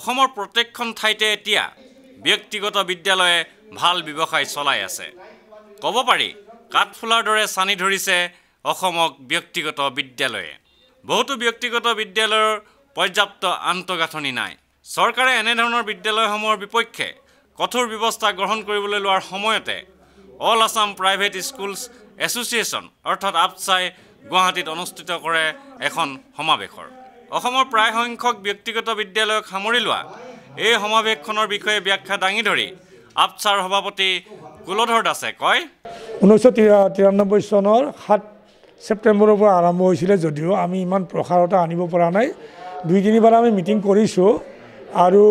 অসমৰ প্ৰত্যেকখন ঠাইতে এতিয়া ব্যক্তিগত বিদ্যালয়ে ভাল ব্যৱসায় চলাই আছে। ক'ব পাৰি কাঠফুলাৰ দৰে চানি ধৰিছে অসমক ব্যক্তিগত বিদ্যালয়ে। বহুতো ব্যক্তিগত বিদ্যালয়ৰ পৰ্যাপ্ত আন্তঃগাঁথনি নাই। চৰকাৰে এনেধৰণৰ বিদ্যালয়সমূহৰ বিপক্ষে কঠোৰ ব্যৱস্থা গ্ৰহণ কৰিবলৈ লোৱাৰ সময়তে all Assam private schools association অৰ্থাৎ আপছাই গুৱাহাটীত অনুষ্ঠিত কৰে এখন সমাৱেশৰ। অসমৰ প্ৰায় সংখ্যক ব্যক্তিগত বিদ্যালয়ক সামৰি লোৱা এই সমাৱেশখনৰ বিষয়ে ব্যাখ্যা দাঙি ধৰি আপছাৰ সভাপতি কুলধৰ দাসে কয়, 1993 চনৰ 7 ছেপ্টেম্বৰৰ পৰা আৰম্ভ হৈছিলে যদিও আমি ইমান প্ৰসাৰতা আনিব পৰা নাই। 2-3বাৰ আমি মিটিং কৰিছোঁ আৰু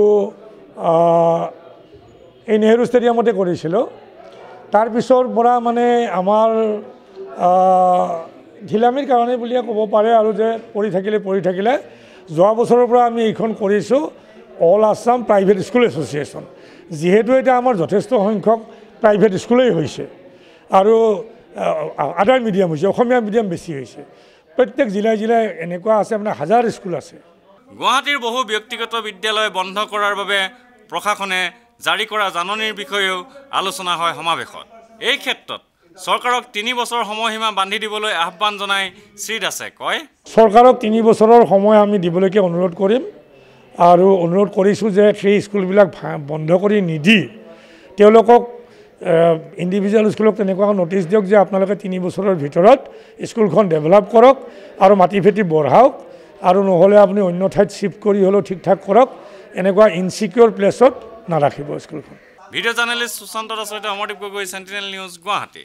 এই নেহেৰু ষ্টেডিয়ামতে কৰিছিলোঁ। তাৰপিছৰ পৰা মানে আমাৰ ঢিলামিৰ কাৰণে বুলিয়ে ক'ব পাৰে আৰু যে পৰি থাকিলে যোৱা বছৰৰ পৰা আমি এইখন কৰিছোঁ all Assam private school association. যিহেতু এতিয়া আমাৰ যথেষ্ট সংখ্যক প্ৰাইভেট স্কুলেই হৈছে আৰু আদাৰ মিডিয়াম হৈছে, অসমীয়া মিডিয়াম বেছি হৈছে। প্ৰত্যেক জিলাই এনেকুৱা আছে আপোনাৰ 1000 স্কুল আছে। গুৱাহাটীৰ বহু ব্যক্তিগত বিদ্যালয় বন্ধ কৰাৰ বাবে প্ৰশাসনে জাৰি কৰা জাননীৰ বিষয়েও আলোচনা হয় সমাৱেশত। এই ক্ষেত্ৰত চৰকাৰক 3 বছৰ সময়সীমা বান্ধি দিবলৈ আহ্বান জনাই শ্ৰী দাসে কয়, চৰকাৰক 3 বছৰৰ সময় আমি দিবলৈকে অনুৰোধ কৰিম আৰু অনুৰোধ কৰিছোঁ যে সেই স্কুলবিলাক বন্ধ কৰি নিদি তেওঁলোকক ইণ্ডিভিজুৱেল স্কুলক তেনেকুৱা নটিচ দিয়ক যে আপোনালোকে 3 বছৰৰ ভিতৰত স্কুলখন ডেভেলপ কৰক আৰু মাটি ভেটি বঢ়াওক আৰু নহ'লে আপুনি অন্য ঠাইত শ্বিফ্ট কৰি হ'লেও ঠিক ঠাক কৰক। এনেকুৱা ইনচিকিউৰ প্লেছত নাৰাখিব স্কুলখন। ভিডিঅ' জাৰ্নেলিষ্ট সুশান্ত দাসৰ সৈতে অমৰদীপ গগৈ, চেণ্টিনেল নিউজ, গুৱাহাটী।